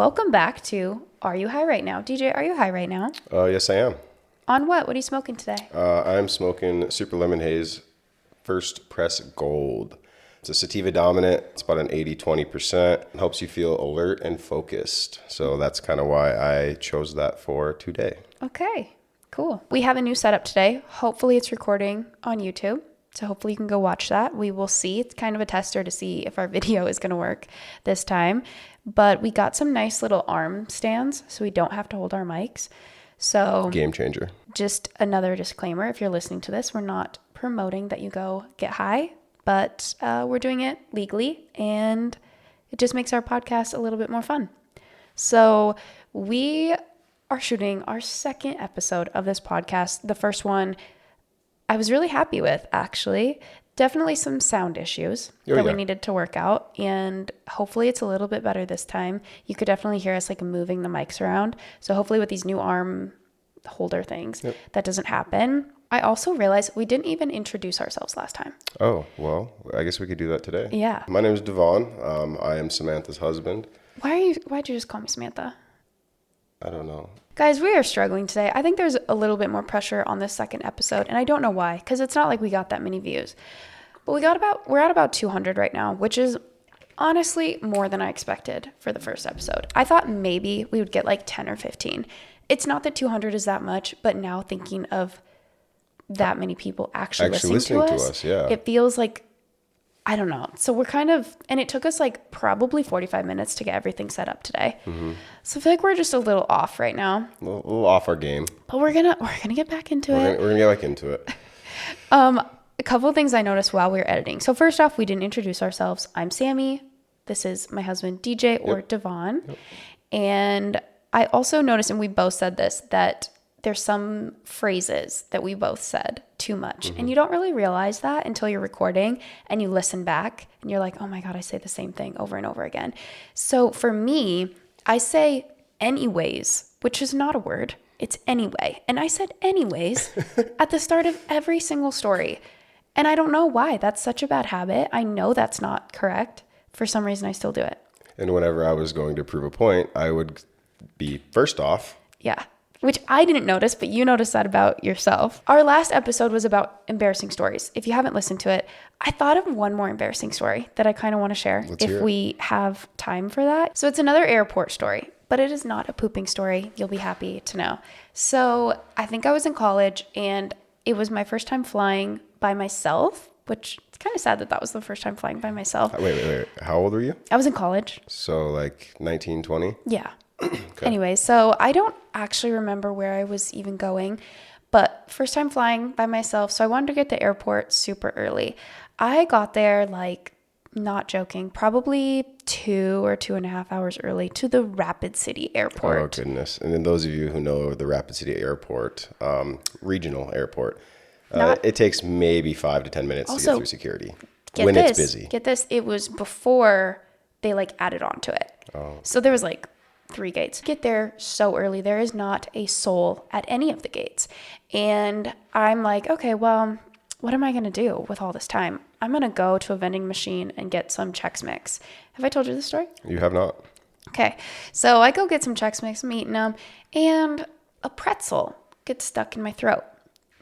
welcome back to Are You High Right Now? DJ, are you high right now? Yes, I am. On what? What are you smoking today? I'm smoking Super Lemon Haze First Press Gold. It's a sativa dominant. It's about an 80-20%. It helps you feel alert and focused. So that's kind of why I chose that for today. Okay, cool. We have a new setup today. Hopefully it's recording on YouTube. So hopefully you can go watch that. We will see. It's kind of a tester to see if our video is going to work this time. But we got some nice little arm stands so we don't have to hold our mics. So Game changer. just another disclaimer. If you're listening to this, we're not promoting that you go get high, but we're doing it legally and it just makes our podcast a little bit more fun. So we are shooting our second episode of this podcast. The first one I was really happy with, actually. Definitely some sound issues that we needed to work out, and hopefully it's a little bit better this time. You could definitely hear us like moving the mics around. So hopefully with these new arm holder things, that doesn't happen. I also realized we didn't even introduce ourselves last time. Oh, well, I guess we could do that today. Yeah. My name is Devon. I am Samantha's husband. Why'd you just call me Samantha? I don't know. Guys, we are struggling today. I think there's a little bit more pressure on this second episode, and I don't know why, because it's not like we got that many views. But we're at about 200 right now, which is honestly more than I expected for the first episode. I thought maybe we would get like 10 or 15. It's not that 200 is that much, but now thinking of that many people actually listening to us, it feels like, I don't know. So we're kind of, and it took us like probably 45 minutes to get everything set up today. Mm-hmm. So I feel like we're just a little off right now. A little off our game. But we're gonna get back into it. We're gonna get back into it. A couple of things I noticed while we were editing. So first off, we didn't introduce ourselves. I'm Sammy. This is my husband, DJ, or Devon. Yep. And I also noticed, and we both said this, that there's some phrases that we both said too much. Mm-hmm. And you don't really realize that until you're recording and you listen back and you're like, oh my God, I say the same thing over and over again. So for me, I say anyways, which is not a word. It's anyway. And I said anyways at the start of every single story. And I don't know why. That's such a bad habit. I know that's not correct. For some reason, I still do it. And whenever I was going to prove a point, I would be first off. Yeah. Which I didn't notice, but you noticed that about yourself. Our last episode was about embarrassing stories. If you haven't listened to it, I thought of one more embarrassing story that I kind of want to share if we have time for that. So it's another airport story, but it is not a pooping story. You'll be happy to know. So I think I was in college and it was my first time flying by myself, which it's kind of sad that was the first time flying by myself. Wait. How old were you? I was in college. So like 19, 20? Yeah. Okay. Anyway, so I don't actually remember where I was even going, but first time flying by myself. So I wanted to get to the airport super early. I got there, like, not joking, probably 2 or 2.5 hours early to the Rapid City Airport. Oh, goodness. And then those of you who know the Rapid City Airport, regional airport, it takes maybe 5 to 10 minutes to get through security when it's busy. Get this. It was before they like added on to it. Oh. So there was like 3 gates. Get there so early. There is not a soul at any of the gates. And I'm like, okay, well, what am I going to do with all this time? I'm going to go to a vending machine and get some Chex Mix. Have I told you this story? You have not. Okay. So I go get some Chex Mix, I'm eating them, and a pretzel gets stuck in my throat.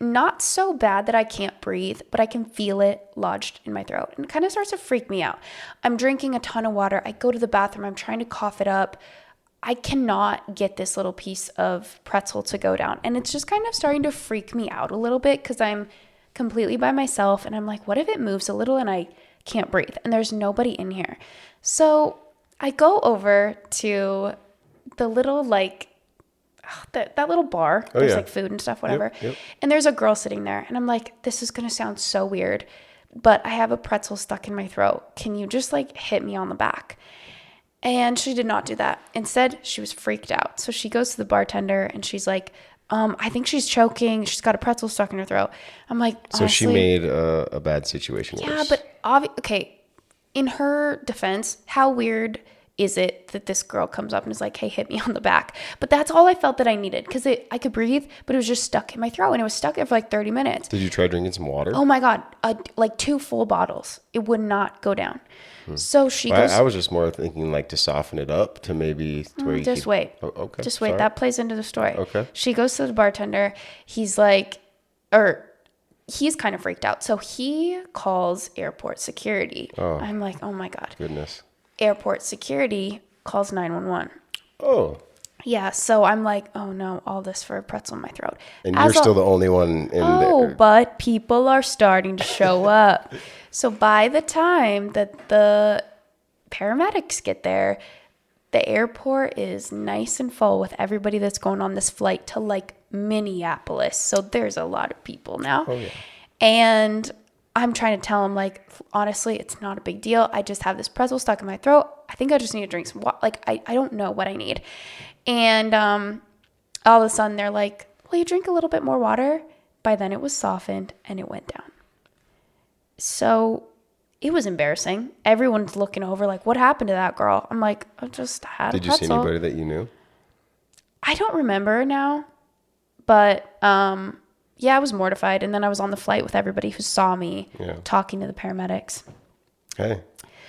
Not so bad that I can't breathe, but I can feel it lodged in my throat. And it kind of starts to freak me out. I'm drinking a ton of water. I go to the bathroom. I'm trying to cough it up. I cannot get this little piece of pretzel to go down. And it's just kind of starting to freak me out a little bit because I'm completely by myself. And I'm like, what if it moves a little and I can't breathe? And there's nobody in here. So I go over to the little like, that little bar. There's like food and stuff, whatever. Yep. And there's a girl sitting there. And I'm like, this is going to sound so weird, but I have a pretzel stuck in my throat. Can you just like hit me on the back? And she did not do that. Instead, she was freaked out. So she goes to the bartender and she's like, I think she's choking. She's got a pretzel stuck in her throat. I'm like, honestly, so she made a bad situation worse. Yeah, but okay. In her defense, how weird is it that this girl comes up and is like, hey, hit me on the back? But that's all I felt that I needed, because I could breathe, but it was just stuck in my throat, and it was stuck there for like 30 minutes. Did you try drinking some water? Oh my God. Like 2 full bottles. It would not go down. So she goes. I was just more thinking like to soften it up to maybe to where you just wait. Oh, okay. Just wait. Sorry. That plays into the story. Okay. She goes to the bartender. He's like, he's kind of freaked out. So he calls airport security. Oh. I'm like, oh my God. Goodness. Airport security calls 911. Oh. Yeah. So I'm like, oh no, all this for a pretzel in my throat. And you're still the only one in there. Oh, but people are starting to show up. So by the time that the paramedics get there, the airport is nice and full with everybody that's going on this flight to like Minneapolis. So there's a lot of people now. Oh, yeah. And I'm trying to tell him, like, honestly, it's not a big deal. I just have this pretzel stuck in my throat. I think I just need to drink some water. Like, I don't know what I need. And all of a sudden they're like, will you drink a little bit more water? By then it was softened and it went down. So it was embarrassing. Everyone's looking over like, what happened to that girl? I'm like, I just had a pretzel. Did you see anybody that you knew? I don't remember now. But yeah, I was mortified. And then I was on the flight with everybody who saw me talking to the paramedics. Hey.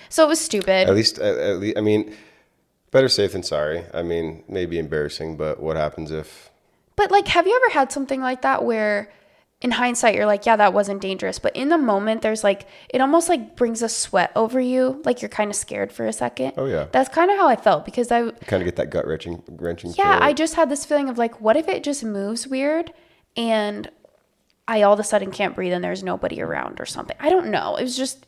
So it was stupid. At least, I mean, better safe than sorry. I mean, maybe embarrassing, but what happens if... But like, have you ever had something like that where in hindsight, you're like, yeah, that wasn't dangerous. But in the moment, there's like, it almost like brings a sweat over you. Like you're kind of scared for a second. Oh, yeah. That's kind of how I felt, because You kind of get that gut wrenching yeah, feeling. I just had this feeling of like, what if it just moves weird and I all of a sudden can't breathe and there's nobody around or something. I don't know. It was just,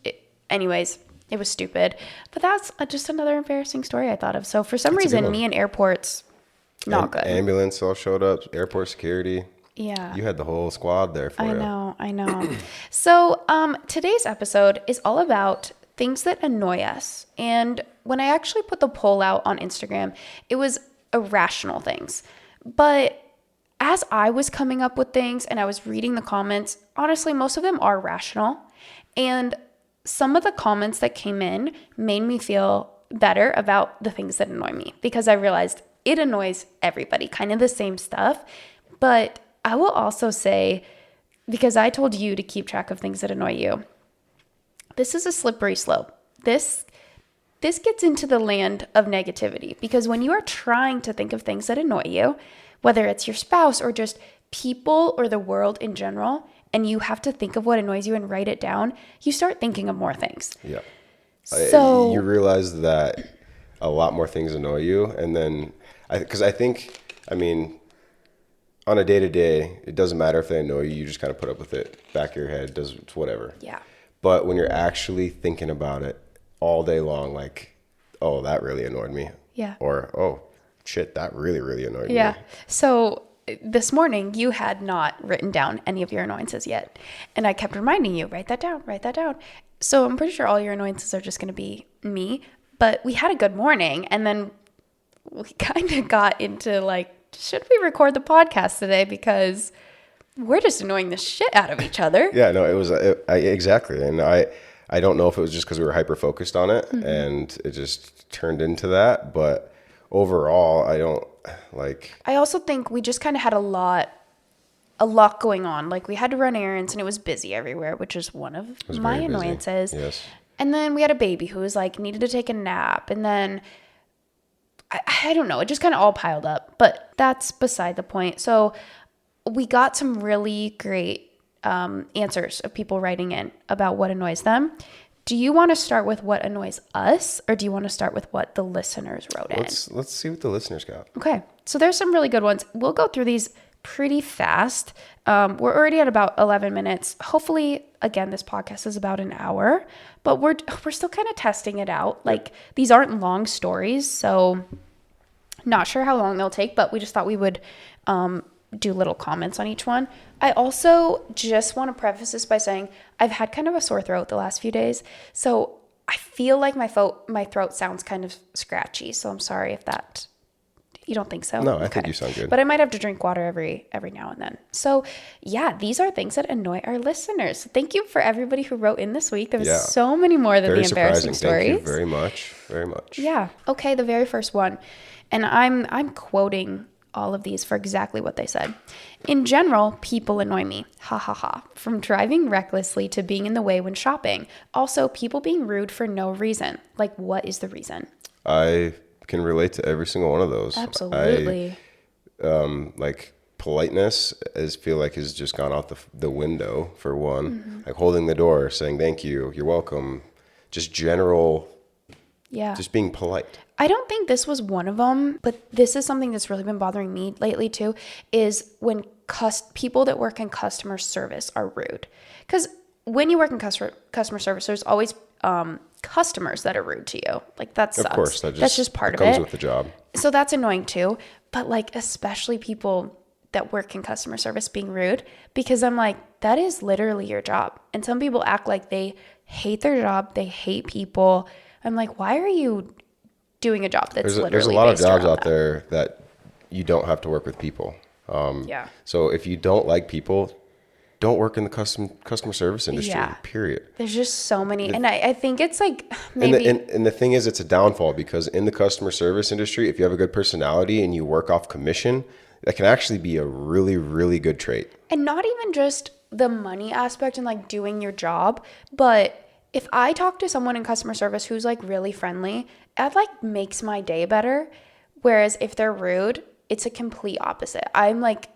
anyways, it was stupid. But that's just another embarrassing story I thought of. So for some reason, me and airports, not good. Ambulance all showed up, airport security. Yeah. You had the whole squad there for you. I know. So today's episode is all about things that annoy us. And when I actually put the poll out on Instagram, it was irrational things. But as I was coming up with things and I was reading the comments, honestly, most of them are rational. And some of the comments that came in made me feel better about the things that annoy me, because I realized it annoys everybody, kind of the same stuff. But I will also say, because I told you to keep track of things that annoy you, this is a slippery slope. This gets into the land of negativity, because when you are trying to think of things that annoy you, whether it's your spouse or just people or the world in general, and you have to think of what annoys you and write it down, you start thinking of more things. Yeah. So you realize that a lot more things annoy you. And then, because I think, on a day-to-day, it doesn't matter if they annoy you. You just kind of put up with it. Back of your head, does whatever. Yeah. But when you're actually thinking about it all day long, like, oh, that really annoyed me. Yeah. Or, oh, shit, that really, really annoyed me. Yeah. So this morning, you had not written down any of your annoyances yet. And I kept reminding you, write that down, write that down. So I'm pretty sure all your annoyances are just going to be me. But we had a good morning. And then we kind of got into like, should we record the podcast today? Because we're just annoying the shit out of each other. Yeah, no, it was exactly. And I don't know if it was just because we were hyper focused on it and it just turned into that. But overall, I also think we just kind of had a lot going on. Like we had to run errands and it was busy everywhere, which is one of my annoyances. Yes. And then we had a baby who was like needed to take a nap. And then I don't know. It just kind of all piled up, but that's beside the point. So we got some really great answers of people writing in about what annoys them. Do you want to start with what annoys us, or do you want to start with what the listeners wrote in? Let's see what the listeners got. Okay. So there's some really good ones. We'll go through these pretty fast. We're already at about 11 minutes. Hopefully, again, this podcast is about an hour, but we're still kind of testing it out. Like these aren't long stories, so not sure how long they'll take, but we just thought we would do little comments on each one. I also just want to preface this by saying I've had kind of a sore throat the last few days, so I feel like my throat sounds kind of scratchy. So I'm sorry if You don't think so? No, I think you sound good. But I might have to drink water every now and then. So yeah, these are things that annoy our listeners. Thank you for everybody who wrote in this week. There was so many more than very the embarrassing surprising. stories. Thank you very much. Very much. Yeah. Okay, the very first one. And I'm quoting all of these for exactly what they said. In general, people annoy me. Ha ha ha. From driving recklessly to being in the way when shopping. Also, people being rude for no reason. Like, what is the reason? I can relate to every single one of those. Absolutely. Like politeness feel like has just gone out the window for one. Like holding the door, saying thank you, you're welcome. Just general, just being polite. I don't think this was one of them, but this is something that's really been bothering me lately too, is when people that work in customer service are rude. Because when you work in customer service, there's always customers that are rude to you. Like that sucks. Of course, that's just part of it. Comes with the job. So that's annoying too. But like especially people that work in customer service being rude, because I'm like, that is literally your job. And some people act like they hate their job, they hate people. I'm like, why are you doing a job that's literally there's a lot of jobs out that? there that you don't have to work with people. So if you don't like people, don't work in the customer service industry, period. There's just so many. And I think it's like maybe. And the thing is, it's a downfall because in the customer service industry, if you have a good personality and you work off commission, that can actually be a really, really good trait. And not even just the money aspect and like doing your job, but if I talk to someone in customer service who's like really friendly, that like makes my day better. Whereas if they're rude, it's a complete opposite. I'm like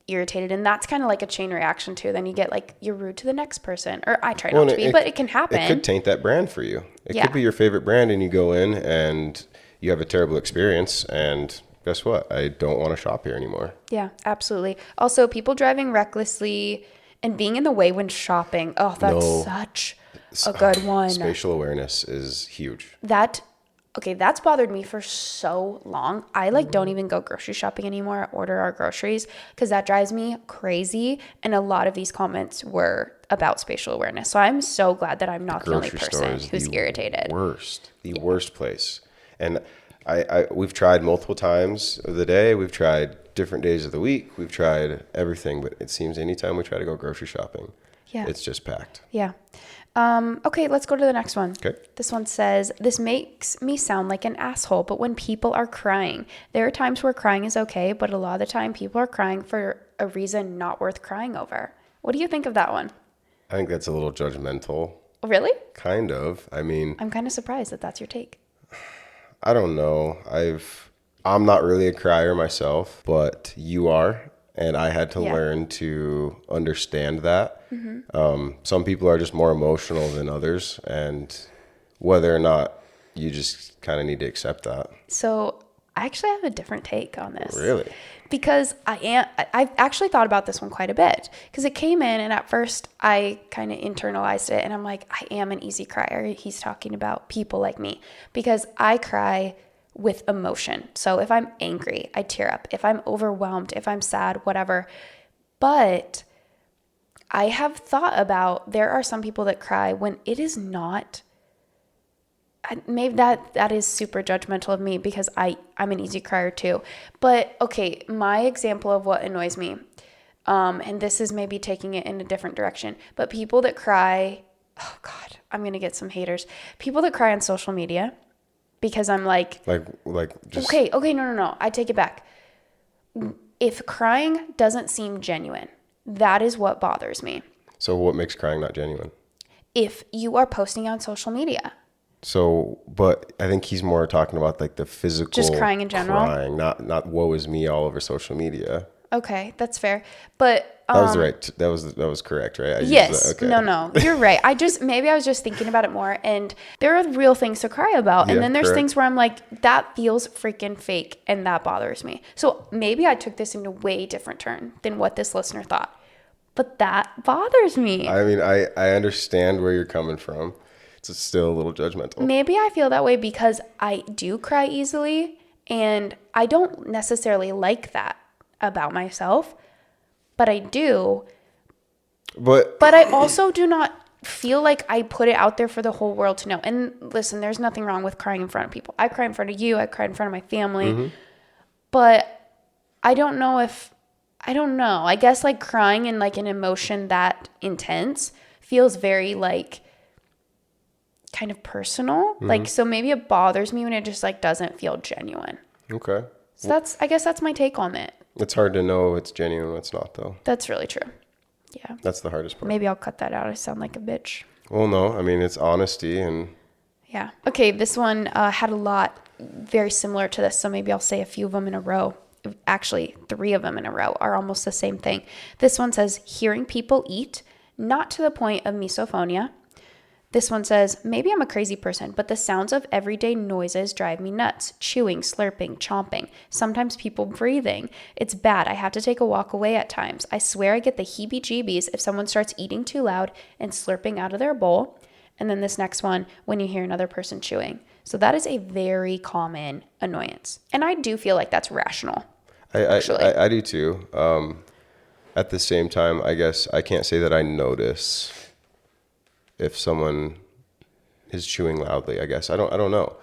irritated, and that's kind of like a chain reaction too. Then you get like you're rude to the next person, or I try not to be, but it can happen. It could taint that brand for you. It could be your favorite brand, and you go in and you have a terrible experience, and guess what? I don't want to shop here anymore. Yeah, absolutely. Also, people driving recklessly and being in the way when shopping. Oh, that's such a good one. Spatial awareness is huge. That's bothered me for so long. I like don't even go grocery shopping anymore, order our groceries, because that drives me crazy. And a lot of these comments were about spatial awareness. So I'm so glad that I'm not the only person who's irritated. The worst place. And we've tried multiple times of the day. We've tried different days of the week. We've tried everything, but it seems anytime we try to go grocery shopping, it's just packed. Yeah. Okay, let's go to the next one. Okay. This one says, this makes me sound like an asshole, but when people are crying, there are times where crying is okay, but a lot of the time people are crying for a reason not worth crying over. What do you think of that one? I think that's a little judgmental. Really? Kind of. I mean, I'm kind of surprised that that's your take. I don't know. I'm not really a crier myself, but you are. And I had to learn to understand that. Some people are just more emotional than others, and whether or not you just kind of need to accept that. So I actually have a different take on this. Really? Because I've actually thought about this one quite a bit, because it came in and at first I kind of internalized it and I'm like, I am an easy crier. He's talking about people like me, because I cry with emotion. So if I'm angry, I tear up. If I'm overwhelmed, if I'm sad, whatever. But I have thought about, there are some people that cry when it is not, maybe that is super judgmental of me, because I'm an easy crier too. But okay, my example of what annoys me, and this is maybe taking it in a different direction, but people that cry, oh God, I'm going to get some haters. People that cry on social media, because I'm like just okay, no, I take it back. If crying doesn't seem genuine, that is what bothers me. So what makes crying not genuine? If you are posting on social media. So, but I think he's more talking about like the physical, just crying in general, not woe is me all over social media. Okay, that's fair. But that was right. That was correct, right? Yes. Okay. No, you're right. Maybe I was just thinking about it more, and there are real things to cry about. And then there's things where I'm like, that feels freaking fake, and that bothers me. So maybe I took this in a way different turn than what this listener thought. But that bothers me. I mean, I understand where you're coming from. It's still a little judgmental. Maybe I feel that way because I do cry easily, and I don't necessarily like that about myself, but I do. But I also do not feel like I put it out there for the whole world to know. And listen, there's nothing wrong with crying in front of people. I cry in front of you. I cry in front of my family. But I don't know. I guess like crying and like an emotion that intense feels very like kind of personal. Like, so maybe it bothers me when it just like doesn't feel genuine. Okay. So I guess that's my take on it. It's hard to know what's genuine, what's not, though. That's really true. Yeah. That's the hardest part. Maybe I'll cut that out. I sound like a bitch. Well, no, I mean, it's honesty and... Yeah. Okay, this one had a lot very similar to this, so maybe I'll say a few of them in a row. Actually, 3 of them in a row are almost the same thing. This one says, hearing people eat, not to the point of misophonia. This one says, maybe I'm a crazy person, but the sounds of everyday noises drive me nuts. Chewing, slurping, chomping, sometimes people breathing. It's bad. I have to take a walk away at times. I swear I get the heebie-jeebies if someone starts eating too loud and slurping out of their bowl. And then this next one, when you hear another person chewing. So that is a very common annoyance. And I do feel like that's rational. I do too. At the same time, I guess I can't say that I notice if someone is chewing loudly, I guess. I don't know.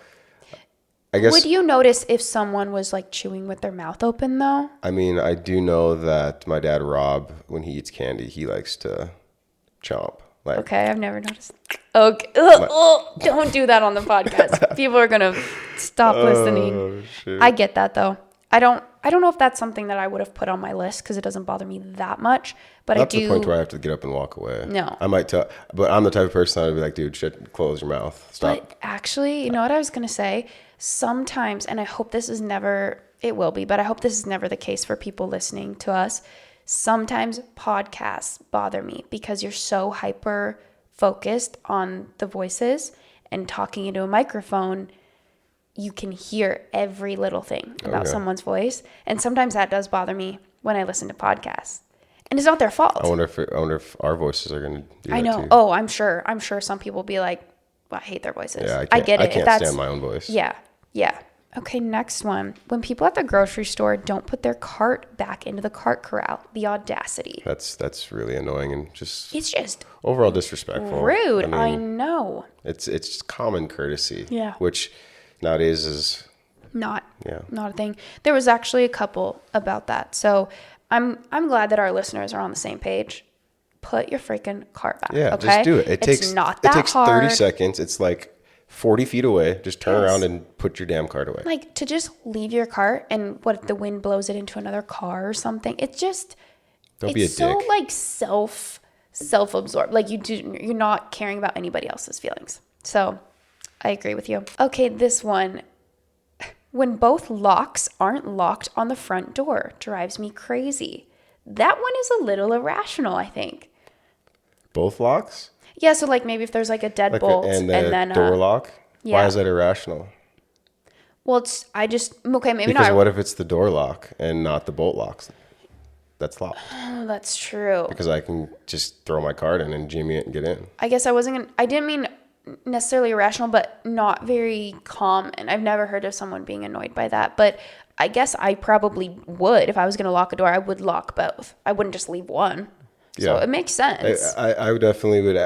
I guess. Would you notice if someone was like chewing with their mouth open though? I mean, I do know that my dad, Rob, when he eats candy, he likes to chomp. Like, okay, I've never noticed. Okay. Ugh, don't do that on the podcast. People are going to stop listening. Shit. I get that though. I don't know if that's something that I would have put on my list because it doesn't bother me that much. But Not I do. to the point where I have to get up and walk away. No. I might tell, but I'm the type of person that would be like, dude, shit, close your mouth. Stop. But actually, you know what I was going to say? Sometimes, and I hope this is never, it will be, but I hope this is never the case for people listening to us. Sometimes podcasts bother me because you're so hyper focused on the voices and talking into a microphone. You can hear every little thing about someone's voice. And sometimes that does bother me when I listen to podcasts. And it's not their fault. I wonder if our voices are going to do that I know. too. Oh, I'm sure some people will be like, well, I hate their voices. Yeah, I get it. I can't stand my own voice. Yeah. Yeah. Okay, next one. When people at the grocery store don't put their cart back into the cart corral, the audacity. That's really annoying and It's just overall disrespectful. rude. I I mean, know. It's just common courtesy. Yeah. Which nowadays is Not Yeah. a thing. There was actually a couple about that. So I'm glad that our listeners are on the same page. Put your freaking cart back. yeah, okay? just do it. It's takes not that it takes hard. 30 seconds. It's like 40 feet away. Just turn Yes. around and put your damn cart away. Like to just leave your cart and what if the wind blows it into another car or something? It's just Don't be a it's so dick. like self-absorbed. Like you're not caring about anybody else's feelings. So I agree with you. Okay, this one. When both locks aren't locked on the front door drives me crazy. That one is a little irrational, I think. Both locks? Yeah, so like maybe if there's like a deadbolt and then door lock? yeah. Why is that irrational? Well, maybe Because not. what if it's the door lock and not the bolt locks? That's locked. Oh, that's true. Because I can just throw my card in and jimmy it and get in. I guess I didn't mean necessarily irrational, but not very common. I've never heard of someone being annoyed by that, but I guess I probably would. If I was going to lock a door, I would lock both. I wouldn't just leave one. So Yeah. it makes sense. I would definitely would.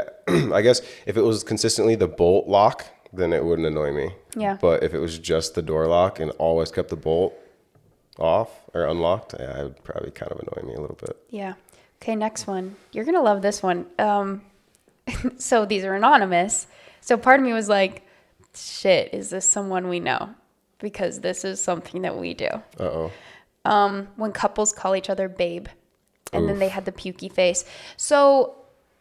I guess if it was consistently the bolt lock, then it wouldn't annoy me. Yeah. But if it was just the door lock and always kept the bolt off or unlocked, yeah, it would probably kind of annoy me a little bit. Yeah. Okay, next one. You're going to love this one. So these are anonymous. So part of me was like, shit, is this someone we know? Because this is something that we do. Uh-oh. When couples call each other babe and then they had the pukey face. So,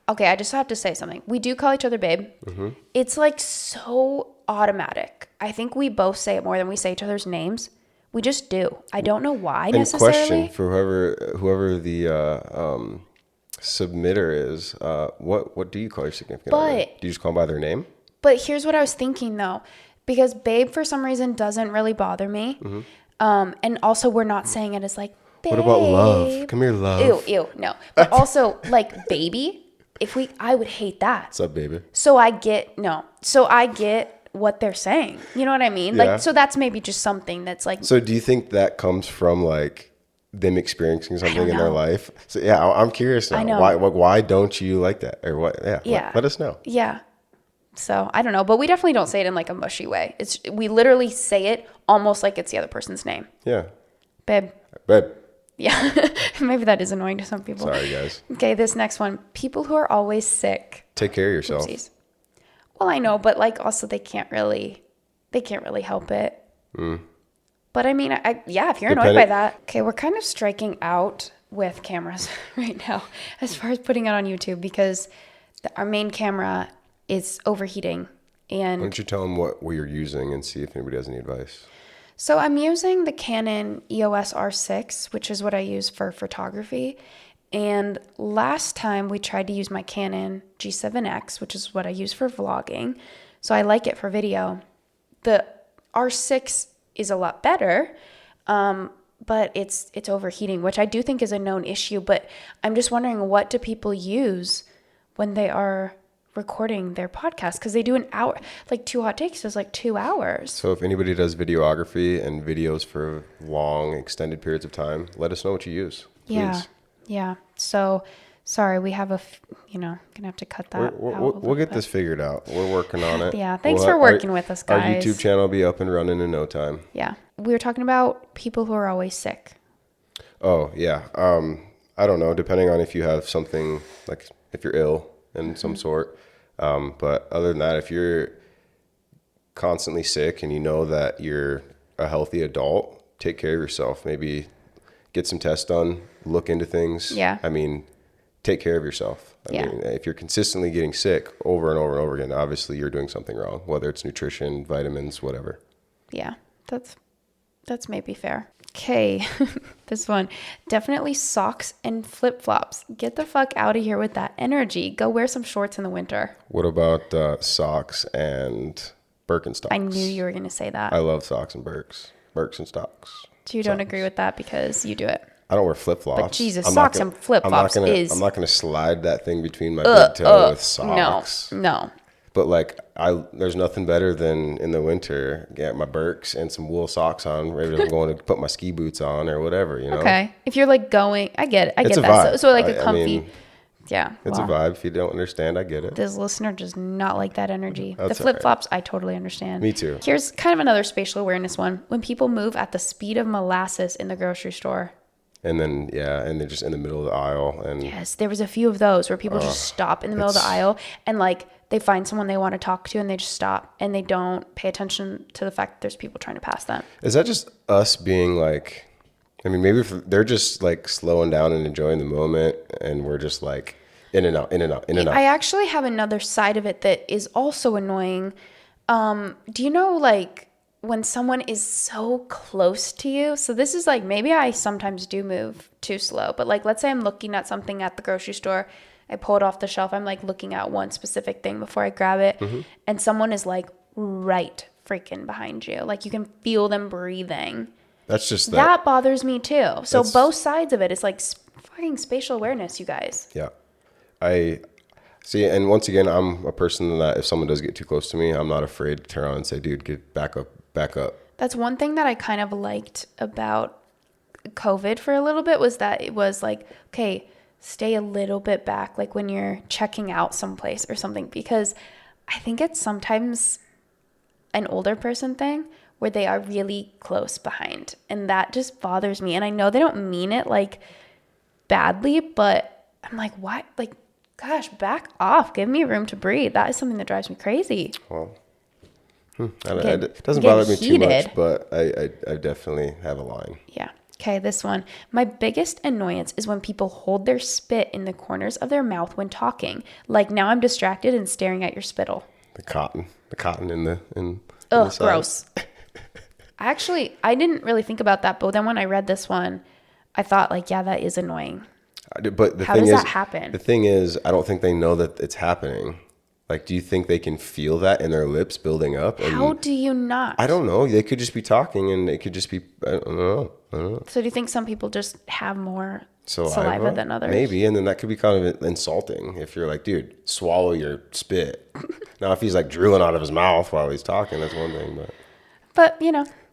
okay, I just have to say something. We do call each other babe. Mm-hmm. It's like so automatic. I think we both say it more than we say each other's names. We just do. I don't know why And necessarily. question for whoever the submitter is, what do you call your significant other? Do you just call them by their name? But here's what I was thinking though, because babe for some reason doesn't really bother me. Mm-hmm. And also we're not saying it as like, babe. What about love? Come here, love. Ew, no. But also like baby, I would hate that. What's up, baby? So I get what they're saying. You know what I mean? Yeah. Like, so that's maybe just something that's like, So do you think that comes from like them experiencing something in their know. life? So yeah, I'm curious now. I know. Why don't you like that? Or what? Yeah. Let us know. yeah. So I don't know, but we definitely don't say it in like a mushy way. We literally say it almost like it's the other person's name. Yeah. Babe. Babe, Yeah. Maybe that is annoying to some people. sorry guys. Okay, this next one. People who are always sick. Take care of yourself. Oopsies. Well, I know, but like also they can't really help it. But I mean, yeah, if you're annoyed by that. Okay, we're kind of striking out with cameras right now as far as putting it on YouTube because our main camera is overheating. And Why don't you tell them what you're using and see if anybody has any advice? so I'm using the Canon EOS R6, which is what I use for photography. And last time we tried to use my Canon G7X, which is what I use for vlogging. So I like it for video. The R6 is a lot better, but it's overheating, which I do think is a known issue. But I'm just wondering, what do people use when they are recording their podcast? Because they do an hour, like 2 hot takes is like 2 hours. So if anybody does videography and videos for long, extended periods of time, let us know what you use. Please. Yeah. So sorry, we have gonna have to cut that. We'll get this figured out. We're working on it. Yeah. Thanks for working with us, guys. Our YouTube channel will be up and running in no time. Yeah. We were talking about people who are always sick. Oh, yeah. I don't know, depending on if you have something, like if you're ill in some sort. But other than that, if you're constantly sick and you know that you're a healthy adult, take care of yourself. Maybe get some tests done, look into things. Yeah. I mean, take care of yourself. I mean, if you're consistently getting sick over and over and over again, obviously you're doing something wrong, whether it's nutrition, vitamins, whatever. Yeah, that's maybe fair. Okay, this one. Definitely socks and flip-flops. Get the fuck out of here with that energy. Go wear some shorts in the winter. What about socks and Birkenstocks? I knew you were going to say that. I love socks and Birks and stocks. So you don't agree with that because you do it. I don't wear flip-flops. But Jesus, socks and flip-flops I'm is... not going to slide that thing between my big toe with socks. No. But like, there's nothing better than in the winter, get my Birks and some wool socks on, ready to go and put my ski boots on or whatever, you know? Okay. If you're like going, I get it. It's a that. vibe. So like a comfy... I mean, yeah. It's a vibe. If you don't understand, I get it. This listener does not like that energy. That's the flip-flops, I totally understand. Me too. Here's kind of another spatial awareness one. When people move at the speed of molasses in the grocery store. And then, and they're just in the middle of the aisle. And yes, there was a few of those where people just stop in the middle of the aisle and like they find someone they want to talk to and they just stop and they don't pay attention to the fact that there's people trying to pass them. Is that just us being like, I mean, maybe if they're just like slowing down and enjoying the moment and we're just like in and out. I actually have another side of it that is also annoying. Do you know like when someone is so close to you? So this is like, maybe I sometimes do move too slow, but like, let's say I'm looking at something at the grocery store. I pull it off the shelf. I'm like looking at one specific thing before I grab it. Mm-hmm. And someone is like right freaking behind you. Like you can feel them breathing. That's just that bothers me too. So both sides of it is like fucking spatial awareness, you guys. Yeah. I see. And once again, I'm a person that if someone does get too close to me, I'm not afraid to turn around and say, dude, get back up. That's one thing that I kind of liked about COVID for a little bit was that it was like, okay, stay a little bit back, like when you're checking out someplace or something, because I think it's sometimes an older person thing where they are really close behind, and that just bothers me. And I know they don't mean it like badly, but I'm like, what? Like, gosh, back off. Give me room to breathe. That is something that drives me crazy. Well, it doesn't bother me too much, but I definitely have a line. Yeah. Okay, this one. My biggest annoyance is when people hold their spit in the corners of their mouth when talking. Like, now I'm distracted and staring at your spittle. The cotton in the ugh, gross. I didn't really think about that, but then when I read this one, I thought like, yeah, that is annoying. But how does that happen? The thing is, I don't think they know that it's happening. Like, do you think they can feel that in their lips building up? How do you not? I don't know. They could just be talking, and it could just be, I don't know. So do you think some people just have more saliva than others? Maybe, and then that could be kind of insulting if you're like, dude, swallow your spit. Now, if he's like drooling out of his mouth while he's talking, that's one thing. But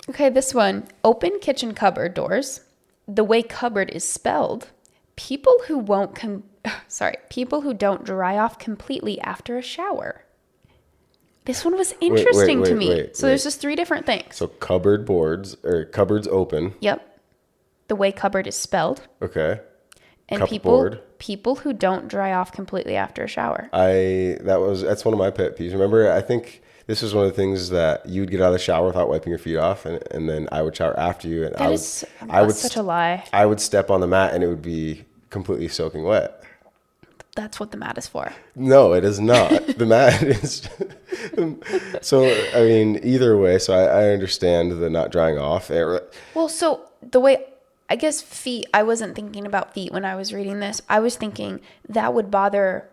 okay, this one. Open kitchen cupboard doors. The way cupboard is spelled. People who don't dry off completely after a shower. This one was interesting to me. So there's just 3 different things. So cupboards open. Yep. the way cupboard is spelled. Okay. And Cupboard. people who don't dry off completely after a shower. That's one of my pet peeves. Remember, I think this was one of the things that you would get out of the shower without wiping your feet off, and then I would shower after you, and That's such a lie. I would step on the mat and it would be completely soaking wet. That's what the mat is for. No, it is not. The mat is. So, I mean, either way, so I understand the not drying off. Well, so the way, I guess feet, I wasn't thinking about feet when I was reading this. I was thinking that would bother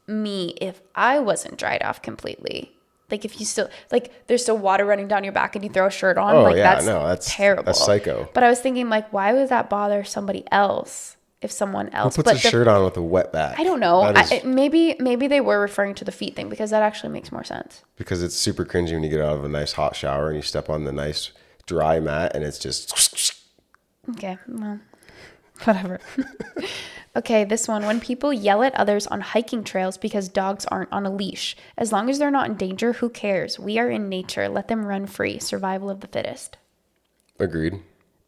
me if I wasn't dried off completely. Like if you still, like there's still water running down your back and you throw a shirt on. Oh, like yeah, that's terrible. That's psycho. But I was thinking like, why would that bother somebody else if someone else? Who puts a shirt on with a wet back? I don't know. Maybe they were referring to the feet thing because that actually makes more sense. Because it's super cringy when you get out of a nice hot shower and you step on the nice dry mat and it's just... Okay, well, whatever. Okay, this one. When people yell at others on hiking trails because dogs aren't on a leash. As long as they're not in danger, who cares? We are in nature. Let them run free. Survival of the fittest. Agreed.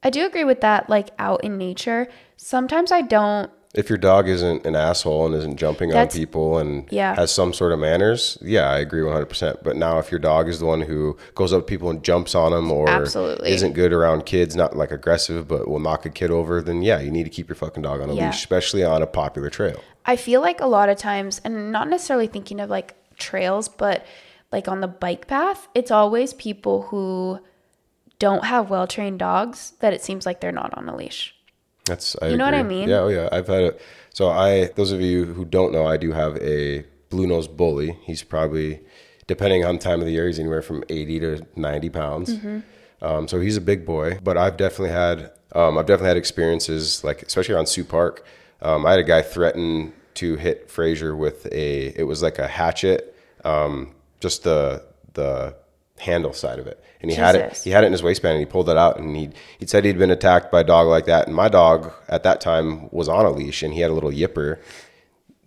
I do agree with that, like out in nature. Sometimes I don't. If your dog isn't an asshole and isn't jumping on people and has some sort of manners, yeah, I agree 100%. But now if your dog is the one who goes up to people and jumps on them or isn't good around kids, not like aggressive, but will knock a kid over, then yeah, you need to keep your fucking dog on a leash, especially on a popular trail. I feel like a lot of times, and not necessarily thinking of like trails, but like on the bike path, it's always people who don't have well-trained dogs that it seems like they're not on a leash. You know what I mean? Yeah, oh yeah. I've had it. So those of you who don't know, I do have a blue-nosed bully. He's probably, depending on time of the year, he's anywhere from 80 to 90 pounds. Mm-hmm. So he's a big boy. But I've definitely had experiences, like especially around Sioux Park. I had a guy threaten to hit Fraser with it was like a hatchet, just the handle side of it. And he had it in his waistband and he pulled it out and he said he'd been attacked by a dog like that. And my dog at that time was on a leash and he had a little yipper.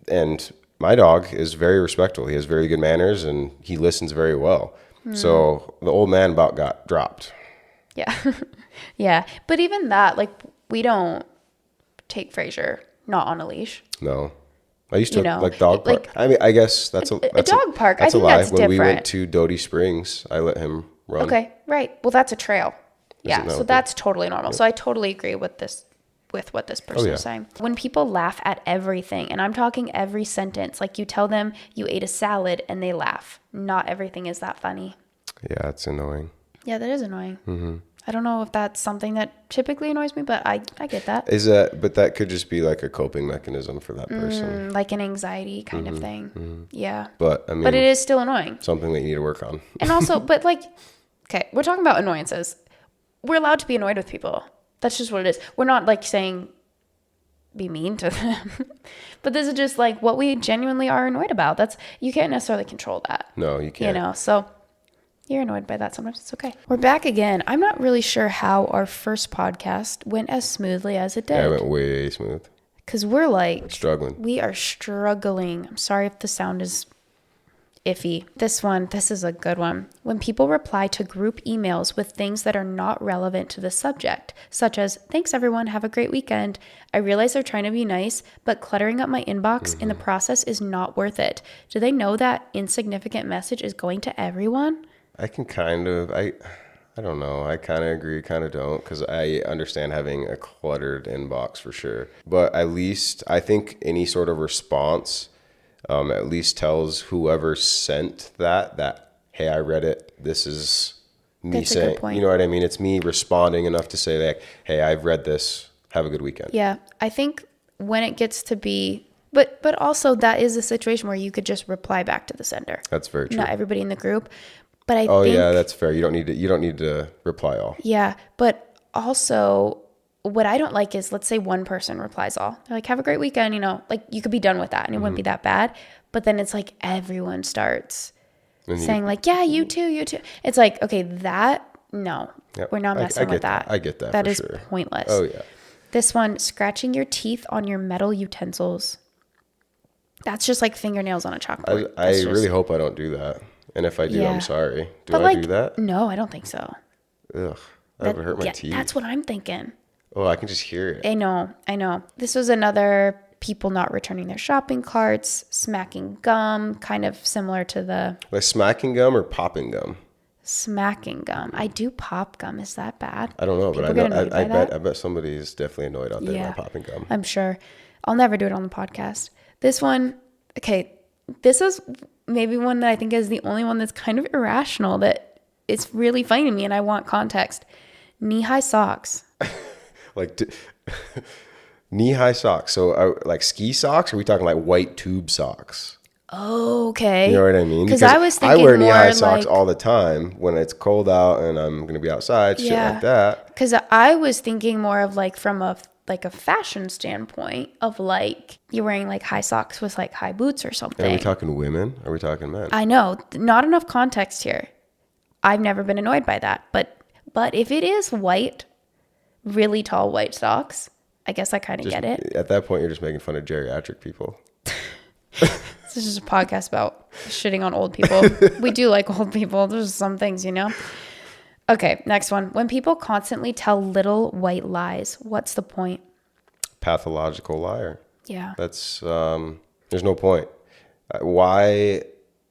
And my dog is very respectful. He has very good manners and he listens very well. So the old man about got dropped. Yeah. Yeah. But even that, like we don't take Fraser not on a leash. No. I used to like dog park. I mean, I guess that's a dog park. That's I think a lie. that's When different. we went to Doty Springs, I let him run. Okay, right. Well, that's a trail. Yeah, so that's totally normal. Yep. So I totally agree with what this person is saying. When people laugh at everything, and I'm talking every sentence, like you tell them you ate a salad and they laugh. Not everything is that funny. Yeah, it's annoying. Yeah, that is annoying. Mm-hmm. I don't know if that's something that typically annoys me, but I get that. But that could just be like a coping mechanism for that person. Like an anxiety kind of thing. Mm-hmm. Yeah. But I mean, but it is still annoying. Something that you need to work on. And also, but like, okay, we're talking about annoyances. We're allowed to be annoyed with people. That's just what it is. We're not like saying be mean to them. But this is just like what we genuinely are annoyed about. You can't necessarily control that. No, you can't. So you're annoyed by that sometimes. It's okay. We're back again. I'm not really sure how our first podcast went as smoothly as it did. Yeah, it went way smooth. Because we're like... struggling. We are struggling. I'm sorry if the sound is iffy. This is a good one. When people reply to group emails with things that are not relevant to the subject, such as, thanks everyone, have a great weekend. I realize they're trying to be nice, but cluttering up my inbox in the process is not worth it. Do they know that insignificant message is going to everyone? I can I don't know. I kind of agree, kind of don't, because I understand having a cluttered inbox for sure. But at least I think any sort of response at least tells whoever sent that, hey, I read it. This is me That's saying, a good point. you know what I mean? It's me responding enough to say like, hey, I've read this. Have a good weekend. Yeah. I think when it gets to be... But also that is a situation where you could just reply back to the sender. That's very true. Not everybody in the group. But I think, yeah, that's fair. You don't need to reply all. Yeah, but also what I don't like is, let's say one person replies all. They're like, have a great weekend, like you could be done with that and it wouldn't be that bad. But then it's like everyone starts saying like, yeah, you too. It's like, okay, no, we're not messing with that. I get that. That is sure. pointless. Oh yeah. This one, scratching your teeth on your metal utensils. That's just like fingernails on a chalkboard. I really hope I don't do that. And if I do, I'm sorry. Do I do that? No, I don't think so. Ugh, that would hurt my teeth. That's what I'm thinking. Oh, I can just hear it. I know. This was another people not returning their shopping carts, smacking gum, kind of similar to the Like smacking gum or popping gum? smacking gum. I do pop gum. Is that bad? I don't know, but People I get know annoyed by that? I bet somebody is definitely annoyed out there Yeah, by popping gum. I'm sure. I'll never do it on the podcast. This one, okay, this is maybe one that I think is the only one that's kind of irrational that it's really funny to me and I want context. Knee-high socks. Like knee-high socks. So like ski socks? Or are we talking like white tube socks? Okay. You know what I mean? Because I was thinking I wear knee-high socks like, all the time when it's cold out and I'm going to be outside, shit like that. Because I was thinking more of like from a fashion standpoint of like you're wearing like high socks with like high boots or something. And are we talking women? Or are we talking men? I know, not enough context here. I've never been annoyed by that, but if it is white, really tall white socks, I guess I kind of get it. At that point, you're just making fun of geriatric people. This is just a podcast about shitting on old people. We do like old people. There's some things, you know. Okay, next one. When people constantly tell little white lies, what's the point? Pathological liar. Yeah. That's there's no point. Why?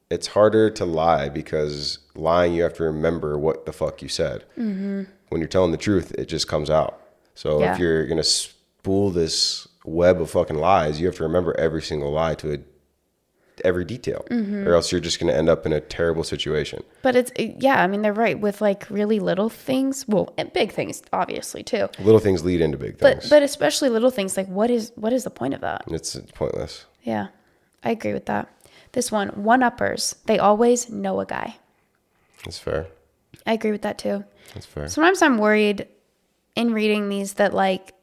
It's harder to lie because lying, you have to remember what the fuck you said. Mm-hmm. When you're telling the truth, it just comes out. So if you're gonna spool this web of fucking lies, you have to remember every single lie to every detail, or else you're just gonna end up in a terrible situation. But I mean, they're right with like really little things. Well, and big things, obviously, too. Little things lead into big things. But especially little things, like what is the point of that? It's pointless. Yeah, I agree with that. This one-uppers, they always know a guy. That's fair. I agree with that too. That's fair. Sometimes I'm worried in reading these that like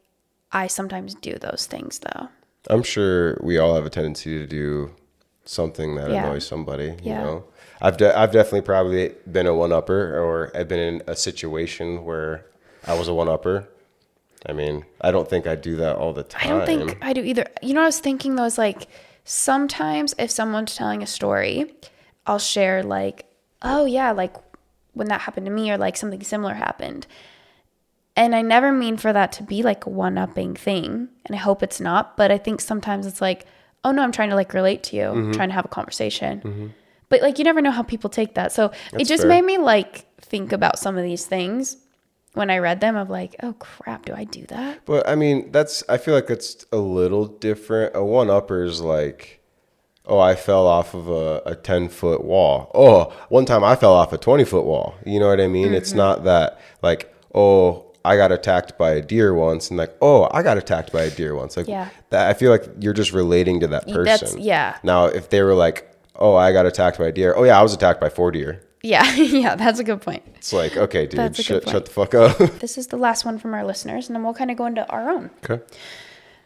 I sometimes do those things though. I'm sure we all have a tendency to do something that annoys somebody. You know, I've definitely probably been a one-upper, or I've been in a situation where I was a one-upper. I mean, I don't think I do that all the time. I don't think I do either. You know what I was thinking though is like sometimes if someone's telling a story, I'll share like, oh yeah, like when that happened to me or like something similar happened. And I never mean for that to be like a one-upping thing. And I hope it's not. But I think sometimes it's like, oh no, I'm trying to like relate to you. I'm trying to have a conversation. But like you never know how people take that. So it just made me like think about some of these things. When I read them, I'm like, oh crap, do I do that? But I mean, I feel like that's a little different. A one-upper is like, oh, I fell off of a 10-foot wall. Oh, one time I fell off a 20-foot wall. You know what I mean? It's not that like, oh, I got attacked by a deer once, and like, oh, I got attacked by a deer once. Like that, I feel like you're just relating to that person. Now, if they were like, oh, I got attacked by a deer. Oh yeah, I was attacked by 4 deer. Yeah, that's a good point. It's like, okay, dude, shut the fuck up. This is the last one from our listeners, and then we'll kind of go into our own. Okay.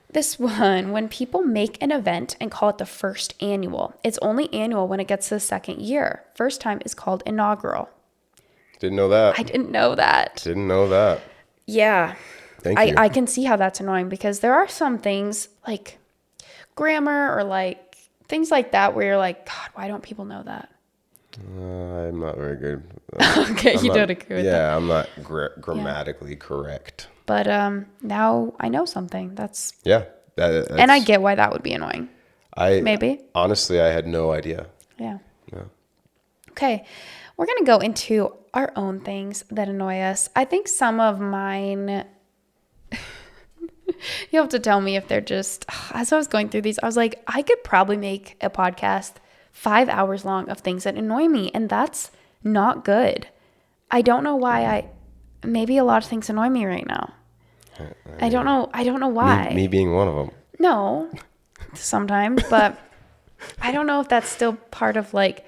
This one, when people make an event and call it the first annual, it's only annual when it gets to the second year. First time is called inaugural. Didn't know that. I didn't know that. Didn't know that. Yeah. Thank you. I can see how that's annoying because there are some things like grammar or like things like that where you're like, God, why don't people know that? I'm not very good. Okay, you don't agree with that. Yeah, I'm not grammatically correct. But now I know something. That's and I get why that would be annoying. Maybe. Honestly, I had no idea. Yeah. Okay, we're going to go into our own things that annoy us. I think some of mine, you have to tell me if they're just, as I was going through these, I was like, I could probably make a podcast 5 hours long of things that annoy me, and that's not good. I don't know why maybe a lot of things annoy me right now. I don't know why. Me being one of them. No, sometimes, but I don't know if that's still part of like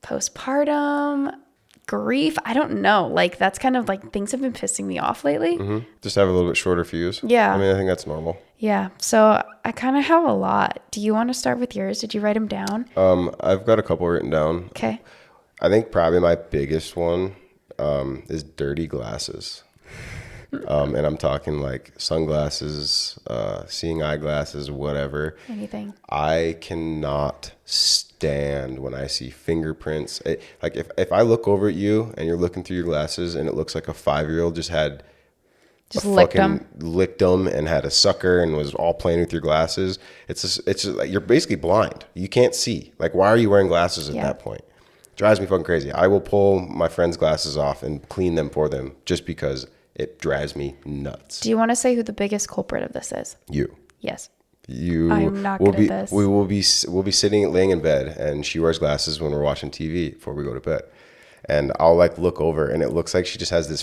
postpartum grief. I don't know. Like that's kind of like things have been pissing me off lately. Mm-hmm. Just have a little bit shorter fuse. Yeah. I mean, I think that's normal. Yeah. So I kind of have a lot. Do you want to start with yours? Did you write them down? I've got a couple written down. Okay. I think probably my biggest one is dirty glasses. And I'm talking like sunglasses, seeing eyeglasses, whatever. Anything. I cannot stand when I see fingerprints. Like if I look over at you and you're looking through your glasses and it looks like a 5-year-old just had Just licked them. Licked them and had a sucker and was all playing with your glasses. It's just like you're basically blind. You can't see. Like, why are you wearing glasses at that point? Drives me fucking crazy. I will pull my friends' glasses off and clean them for them just because it drives me nuts. Do you want to say who the biggest culprit of this is? You. Yes. I'm not good at this. We'll be laying in bed, and she wears glasses when we're watching TV before we go to bed. And I'll like look over, and it looks like she just has this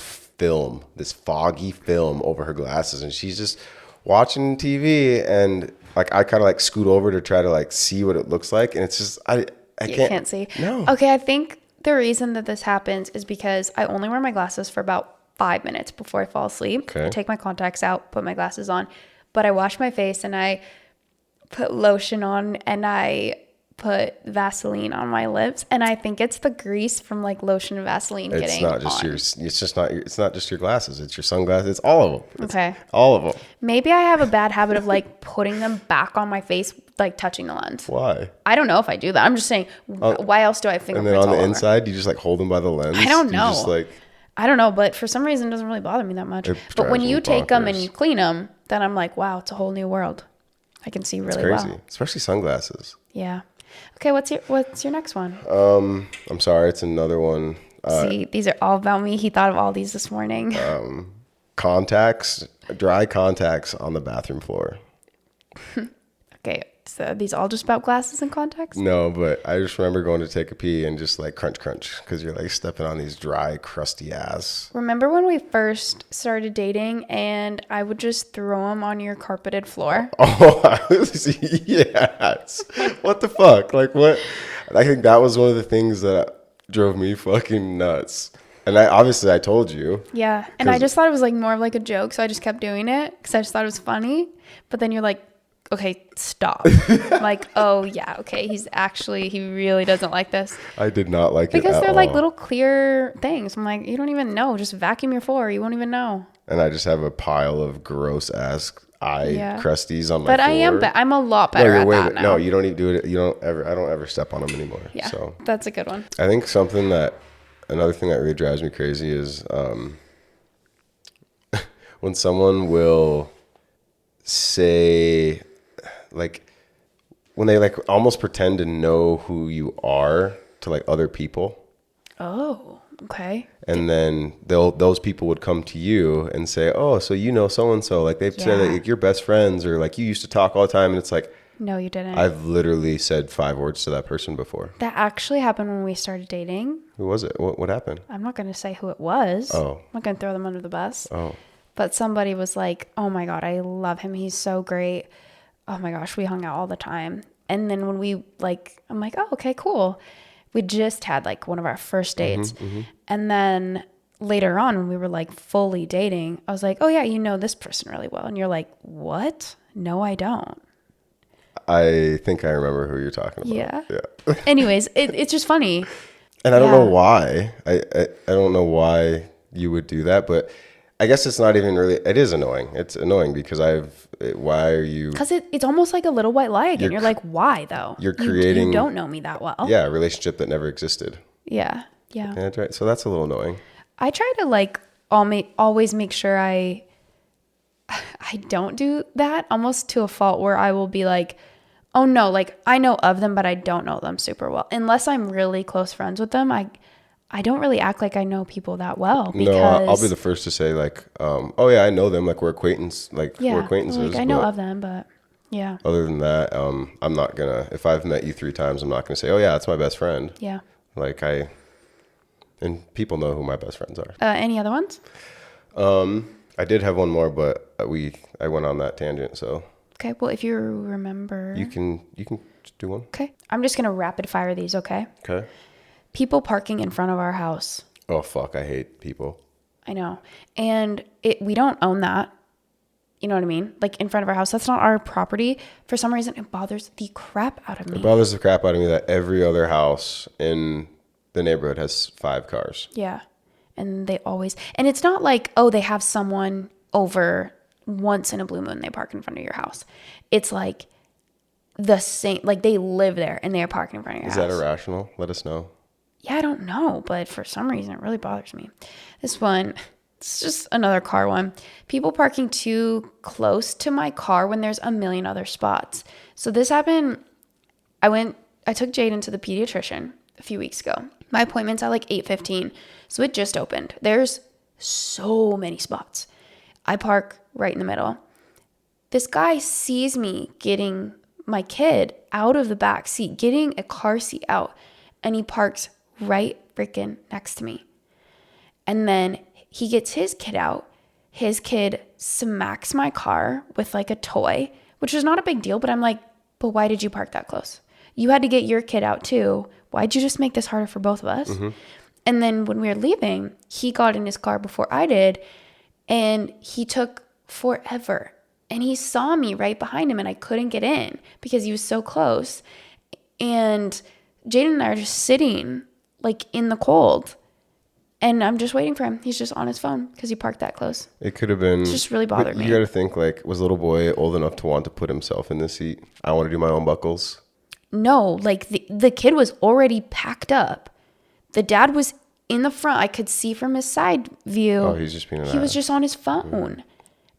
foggy film over her glasses, and she's just watching TV, and like I kind of like scoot over to try to like see what it looks like, and it's just I can't see. No. Okay, I think the reason that this happens is because I only wear my glasses for about 5 minutes before I fall asleep. Okay. I take my contacts out, put my glasses on, but I wash my face and I put lotion on and I put Vaseline on my lips, and I think it's the grease from like lotion and Vaseline it's getting not just on. it's not just your glasses, it's your sunglasses, it's all of them. Okay. All of them. Maybe I have a bad habit of like putting them back on my face, like touching the lens. Why? I don't know if I do that. I'm just saying, why else do I have And fingerprints then on the all over? inside, you just like hold them by the lens. I don't know. You just like I don't know, but for some reason it doesn't really bother me that much. It But when drives you me take them and bonkers. you clean them, then I'm like, wow, it's a whole new world. I can see really crazy, well. especially sunglasses. Yeah. Okay, what's your next one? I'm sorry, it's another one. See, these are all about me. He thought of all these this morning. Contacts, dry contacts on the bathroom floor. Okay, so these all just about glasses and contacts? No, but I just remember going to take a pee and just like crunch, because you're like stepping on these dry, crusty ass. Remember when we first started dating and I would just throw them on your carpeted floor? Oh, yes. What the fuck? Like what? I think that was one of the things that drove me fucking nuts. And I told you. Yeah, and I just thought it was like more of like a joke, so I just kept doing it because I just thought it was funny. But then you're like, okay, stop. I'm like, oh yeah, okay, he really doesn't like this. I did not like it Because at they're all. like little clear things. I'm like, you don't even know. Just vacuum your floor. You won't even know. And I just have a pile of gross ass crusties on my But floor. I'm a lot better at that now. No, you don't even do it. I don't ever step on them anymore. Yeah, So that's a good one. I think another thing that really drives me crazy is when someone will say, like, when they like almost pretend to know who you are to like other people. Oh, okay. And then those people would come to you and say, oh, so you know so-and-so. Like they've said that like, you're best friends, or like you used to talk all the time. And it's like, No, you didn't. I've literally said 5 words to that person before. That actually happened when we started dating. Who was it? What happened? I'm not going to say who it was. Oh. I'm not going to throw them under the bus. Oh. But somebody was like, oh my God, I love him. He's so great. Oh my gosh, we hung out all the time. And then when I'm like, oh, okay, cool. We just had like one of our first dates. And then later on when we were like fully dating, I was like, oh yeah, you know this person really well. And you're like, what? No, I don't. I think I remember who you're talking about. Yeah. Anyways, it's just funny. And I don't know why. I don't know why you would do that, but I guess it's not even really, it is annoying. It's annoying because why are you? Because it's almost like a little white lie again. You're like, why though? You're creating. You don't know me that well. Yeah, a relationship that never existed. Yeah. Yeah, that's right. So that's a little annoying. I try to like always make sure I don't do that, almost to a fault where I will be like, oh no, like I know of them, but I don't know them super well. Unless I'm really close friends with them, I don't really act like I know people that well. Because, no, I'll be the first to say like, oh yeah, I know them. Like we're acquaintances. We're acquaintances. I know of them, but yeah. Other than that, I'm not gonna. If I've met you 3 times, I'm not gonna say, oh yeah, that's my best friend. Yeah. Like and people know who my best friends are. Any other ones? I did have one more, but I went on that tangent. So okay. Well, if you remember, you can do one. Okay. I'm just gonna rapid fire these. Okay. Okay. People parking in front of our house. Oh fuck! I hate people. I know, and we don't own that. You know what I mean? Like in front of our house, that's not our property. For some reason, it bothers the crap out of me. It bothers the crap out of me that every other house in the neighborhood has 5 cars. Yeah. And and it's not like, oh, they have someone over once in a blue moon, they park in front of your house. It's like the same, like they live there and they are parking in front of your house. Is that irrational? Let us know. Yeah, I don't know, but for some reason it really bothers me. This one, It's just another car one. People parking too close to my car when there's a million other spots. So this happened. I took Jaden to the pediatrician a few weeks ago. My appointment's at like 8:15. So it just opened. There's so many spots. I park right in the middle. This guy sees me getting my kid out of the back seat, getting a car seat out, and he parks right freaking next to me. And then he gets his kid out. His kid smacks my car with like a toy, which is not a big deal, but I'm like, but why did you park that close? You had to get your kid out too. Why'd you just make this harder for both of us? Mm-hmm. And then when we were leaving, he got in his car before I did, and he took forever. And he saw me right behind him, and I couldn't get in because he was so close. And Jaden and I are just sitting like in the cold, and I'm just waiting for him. He's just on his phone because he parked that close. It could have been. It just really bothered me. You got to think, like, was little boy old enough to want to put himself in the seat? I want to do my own buckles. No, like the kid was already packed up. The dad was in the front. I could see from his side view. Oh, he's just being an He was just on his phone.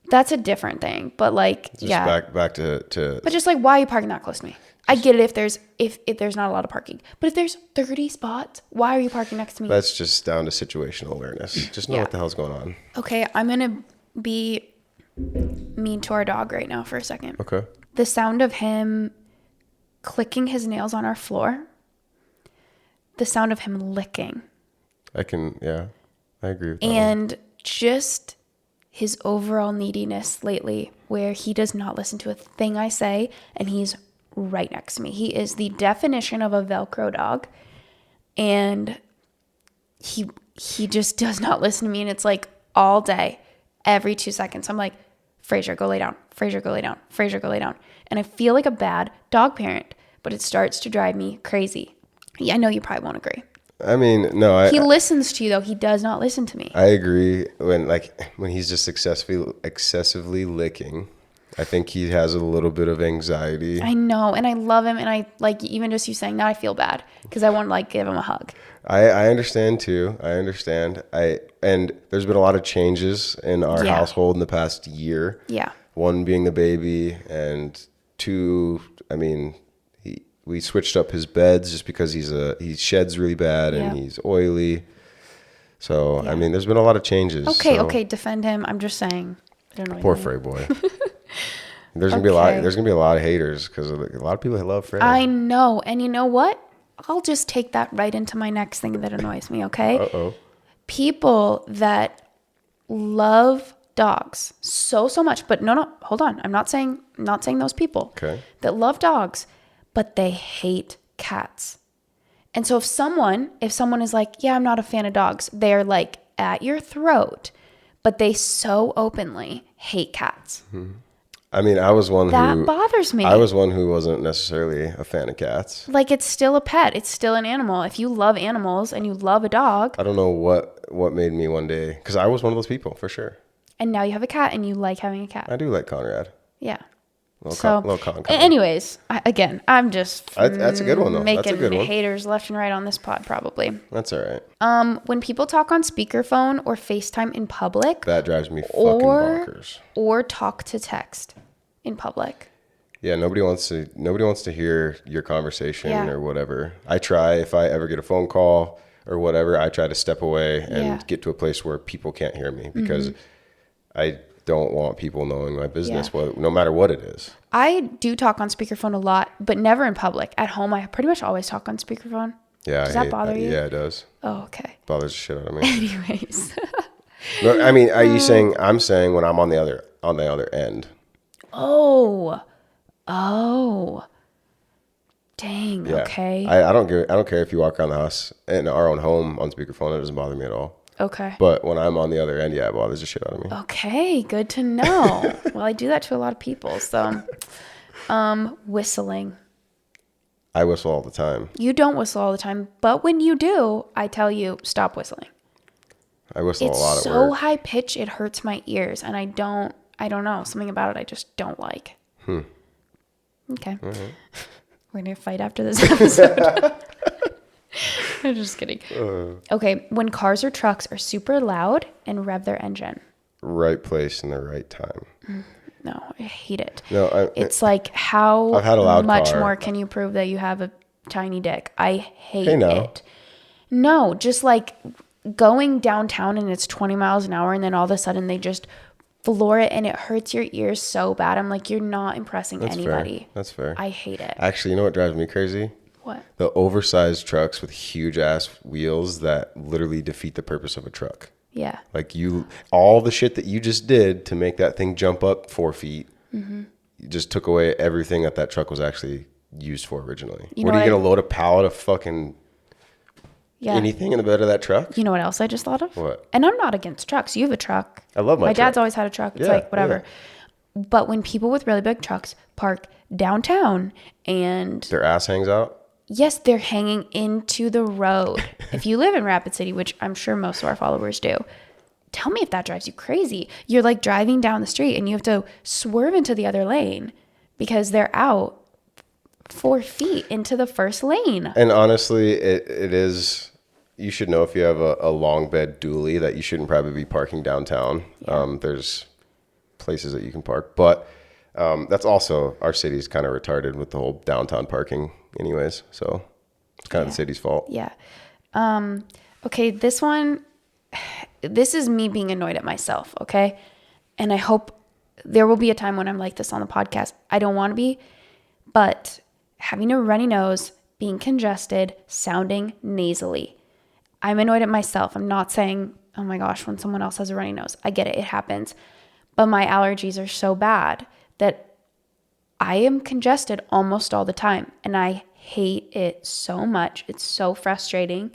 That's a different thing. But like, just back to. But just like, why are you parking that close to me? I get it if there's not a lot of parking. But if there's 30 spots, why are you parking next to me? That's just down to situational awareness. Just know what the hell's going on. Okay, I'm going to be mean to our dog right now for a second. Okay. The sound of him clicking his nails on our floor. The sound of him licking. I agree with that. And just his overall neediness lately, where he does not listen to a thing I say, and he's right next to me. He is the definition of a Velcro dog, and he just does not listen to me, and it's like all day, every 2 seconds. I'm like, Fraser, go lay down. Fraser, go lay down. Fraser, go lay down. And I feel like a bad dog parent, but it starts to drive me crazy. Yeah, I know you probably won't agree. I mean, no. He listens to you, though. He does not listen to me. I agree. When he's just excessively licking, I think he has a little bit of anxiety. I know, and I love him, and I like even just you saying that, I feel bad because I want to like give him a hug. I understand too. I understand. And there's been a lot of changes in our household in the past year. Yeah. One being the baby, and two, I mean, we switched up his beds just because he sheds really bad and he's oily. So I mean, there's been a lot of changes. Okay, defend him. I'm just saying. Poor Frey boy. There's gonna be a lot of haters because a lot of people love Frey. I know, and you know what? I'll just take that right into my next thing that annoys me. Okay. Uh-oh. People that love dogs so much, but no, hold on. I'm not saying those people. Okay. That love dogs, but they hate cats. And so if someone is like, yeah, I'm not a fan of dogs, they're like at your throat, but they so openly hate cats. Mm-hmm. I mean, I was one that bothers me. I was one who wasn't necessarily a fan of cats. Like, it's still a pet. It's still an animal. If you love animals and you love a dog. I don't know what made me one day, because I was one of those people for sure. And now you have a cat and you like having a cat. I do like Conrad. Yeah. Little Con. Anyways, I'm just that's a good one though. Making that's a good one. Haters left and right on this pod probably. That's all right. When people talk on speakerphone or FaceTime in public, that drives me fucking bonkers. Or talk to text in public. Yeah, nobody wants to hear your conversation or whatever. I try, if I ever get a phone call or whatever, I try to step away and get to a place where people can't hear me, because I don't want people knowing my business, no matter what it is. I do talk on speakerphone a lot, but never in public. At home, I pretty much always talk on speakerphone. Yeah. Does that bother you? Yeah, it does. Oh, okay. Bothers the shit out of me. Anyways. No, I mean, are you saying, I'm saying when I'm on the other end. Oh. Dang. Yeah. Okay. I don't care if you walk around the house in our own home on speakerphone. It doesn't bother me at all. Okay. But when I'm on the other end, it bothers the shit out of me. Okay, good to know. Well, I do that to a lot of people. So, whistling. I whistle all the time. You don't whistle all the time, but when you do, I tell you, stop whistling. I whistle a lot at work. It's so high pitch, it hurts my ears, and I don't know, something about it I just don't like. Okay. Mm-hmm. We're going to fight after this episode. I'm just kidding. Okay, when cars or trucks are super loud and rev their engine. Right place in the right time. No, I hate it. No, it's like, how I've had a loud much car. more can you prove that you have a tiny dick? I hate Hey, no. it. No, just like going downtown and it's 20 miles an hour and then all of a sudden they just floor it and it hurts your ears so bad. I'm like, you're not impressing anybody. Fair. That's fair. I hate it. Actually, you know what drives me crazy? What? The oversized trucks with huge ass wheels that literally defeat the purpose of a truck. Yeah. Like all the shit that you just did to make that thing jump up 4 feet, you just took away everything that truck was actually used for originally. What are you going to load a pallet of fucking anything in the bed of that truck? You know what else I just thought of? What? And I'm not against trucks. You have a truck. I love my truck. dad's always had a truck. It's like, whatever. Yeah. But when people with really big trucks park downtown and their ass hangs out? Yes, they're hanging into the road. If you live in Rapid City, which I'm sure most of our followers do, tell me if that drives you crazy. You're like driving down the street and you have to swerve into the other lane because they're out 4 feet into the first lane. And honestly, it is, you should know if you have a long bed dually that you shouldn't probably be parking downtown. Yeah. There's places that you can park. But that's also, our city's kind of retarded with the whole downtown parking anyways. So it's kind of the city's fault. Yeah. Okay, this is me being annoyed at myself, okay? And I hope there will be a time when I'm like this on the podcast. I don't want to be, but having a runny nose, being congested, sounding nasally. I'm annoyed at myself. I'm not saying, oh my gosh, when someone else has a runny nose. I get it. It happens. But my allergies are so bad that I am congested almost all the time. And I hate it so much. It's so frustrating.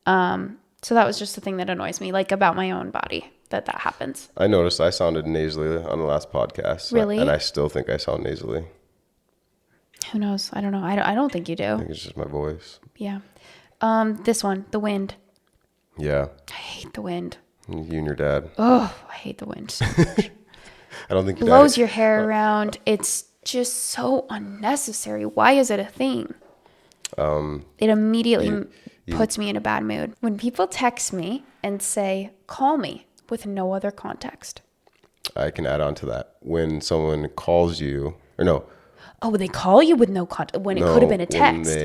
So that was just the thing that annoys me, like about my own body, that happens. I noticed I sounded nasally on the last podcast. Really? And I still think I sound nasally. Who knows? I don't know. I don't think you do. I think it's just my voice. Yeah. This one, the wind. Yeah. I hate the wind. You and your dad. Oh, I hate the wind so much. I don't think blows your hair around. It's just so unnecessary. Why is it a thing? It immediately puts me in a bad mood. When people text me and say, call me, with no other context. I can add on to that. When someone calls you, or no. Oh, they call you with no context, when it could have been a text.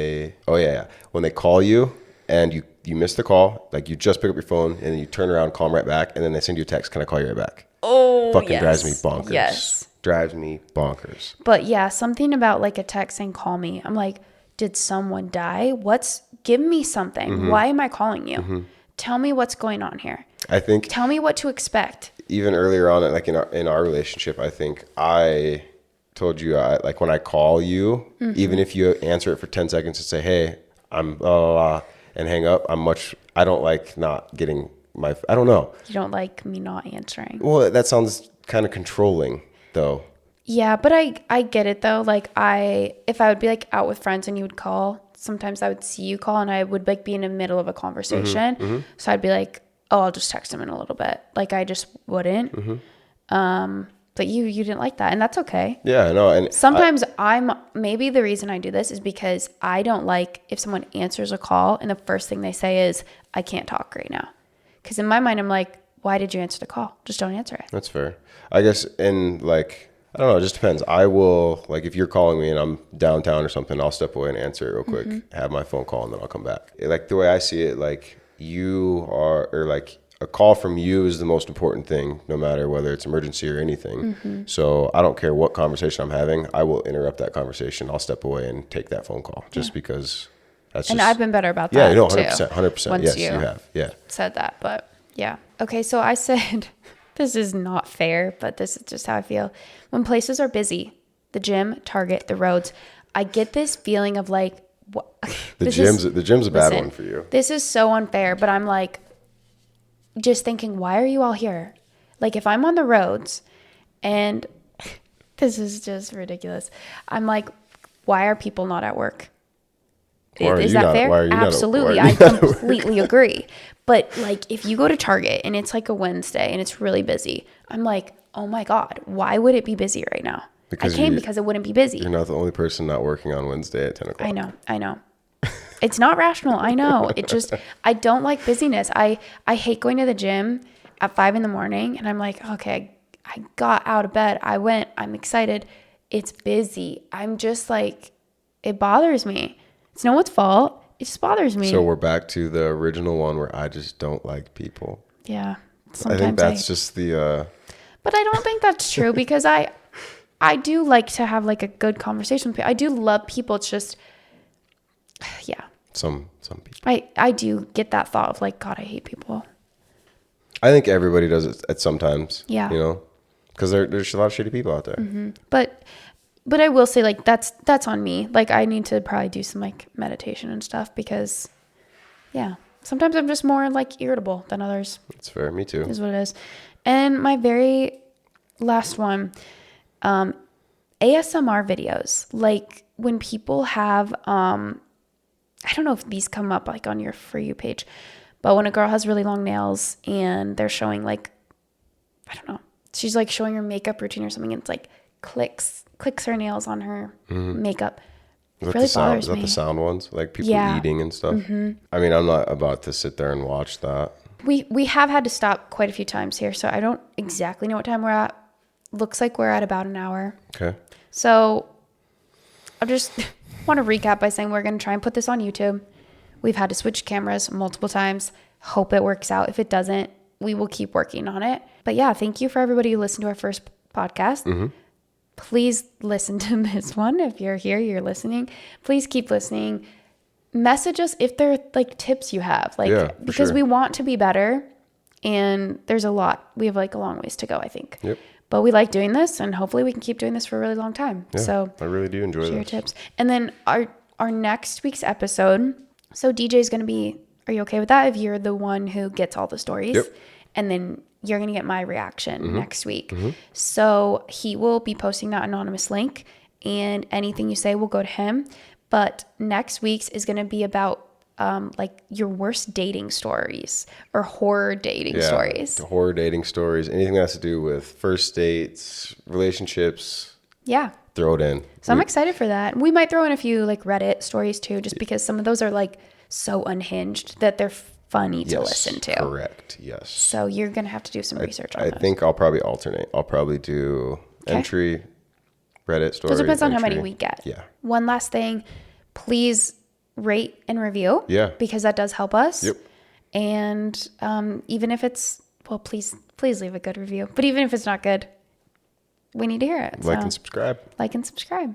When they call you and you miss the call, like you just pick up your phone and then you turn around, call them right back, and then they send you a text, can I call you right back? Oh, fucking drives me bonkers. Yes. Drives me bonkers. But yeah, something about like a text saying call me. I'm like, did someone die? Give me something. Mm-hmm. Why am I calling you? Mm-hmm. Tell me what's going on here. Tell me what to expect. Even earlier on, like in our relationship, I think I told you, like when I call you, even if you answer it for 10 seconds and say, hey, I'm and hang up, I don't like not getting I don't know. You don't like me not answering. Well, that sounds kind of controlling though. Yeah, but I get it though. Like if I would be like out with friends and you would call, sometimes I would see you call and I would like be in the middle of a conversation. Mm-hmm. So I'd be like, oh, I'll just text him in a little bit. Like I just wouldn't. Mm-hmm. But you didn't like that, and that's okay. Yeah, no. And sometimes maybe the reason I do this is because I don't like if someone answers a call and the first thing they say is, I can't talk right now. Because in my mind, I'm like, why did you answer the call? Just don't answer it. That's fair. I guess I don't know, it just depends. I will, like if you're calling me and I'm downtown or something, I'll step away and answer it real quick, have my phone call, and then I'll come back. Like the way I see it, like a call from you is the most important thing, no matter whether it's emergency or anything. Mm-hmm. So I don't care what conversation I'm having. I will interrupt that conversation. I'll step away and take that phone call just because that's and I've been better about that. Yeah, you know, 100%. Yes, you have. Yeah. Said that, but yeah. Okay, so I said, this is not fair, but this is just how I feel. When places are busy, the gym, Target, the roads, I get this feeling of like, what? The gym's a bad one for you. This is so unfair, but I'm like, just thinking, why are you all here? Like if I'm on the roads and this is just ridiculous. I'm like, why are people not at work? Is that fair? Absolutely. I completely agree. But like if you go to Target and it's like a Wednesday and it's really busy, I'm like, oh my God, why would it be busy right now? Because it wouldn't be busy. You're not the only person not working on Wednesday at 10 o'clock. I know. It's not rational. I know. It just, I don't like busyness. I hate going to the gym at 5 a.m. and I'm like, okay, I got out of bed. I went, I'm excited. It's busy. I'm just like, it bothers me. It's no one's fault. It just bothers me. So we're back to the original one where I just don't like people. Yeah. I think that's just the... But I don't think that's true because I do like to have like a good conversation with people. I do love people. It's just, yeah. Some people. I do get that thought of like, God, I hate people. I think everybody does it at sometimes. Yeah. You know? Because there's a lot of shitty people out there. Mm-hmm. But I will say like that's on me. Like I need to probably do some like meditation and stuff because, yeah, sometimes I'm just more like irritable than others. That's fair. Me too. Is what it is. And my very last one, ASMR videos. Like when people have, I don't know if these come up like on your For You page, but when a girl has really long nails and they're showing like, I don't know, she's like showing her makeup routine or something and it's like clicks her nails on her makeup. It really bothers me. Is that the sound ones? Like people eating and stuff? Mm-hmm. I mean, I'm not about to sit there and watch that. We have had to stop quite a few times here, so I don't exactly know what time we're at. Looks like we're at about an hour. Okay. So I just want to recap by saying we're going to try and put this on YouTube. We've had to switch cameras multiple times. Hope it works out. If it doesn't, we will keep working on it. But yeah, thank you for everybody who listened to our first podcast. Mm-hmm. Please listen to this one. If you're here, you're listening. Please keep listening. Message us if there are like tips you have, like because we want to be better and there's a lot. We have like a long ways to go, I think. Yep. But we like doing this and hopefully we can keep doing this for a really long time. Yeah, so I really do enjoy this. Share your tips. And then our next week's episode. So DJ is going to be, are you okay with that? If you're the one who gets all the stories and then you're going to get my reaction next week. Mm-hmm. So he will be posting that anonymous link and anything you say will go to him. But next week's is going to be about like your worst dating stories or horror dating stories. Horror dating stories, anything that has to do with first dates, relationships. Yeah. Throw it in. So I'm excited for that. We might throw in a few like Reddit stories too, just because some of those are like so unhinged that they're funny to listen to. Correct. Yes. So you're going to have to do some research on those. I think I'll probably alternate. I'll probably do entry, Reddit story. So it depends on how many we get. Yeah. One last thing, please rate and review. Yeah. Because that does help us. Yep. And even if it's, well, please leave a good review. But even if it's not good, we need to hear it. Like and subscribe. Like and subscribe.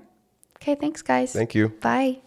Okay, thanks guys. Thank you. Bye.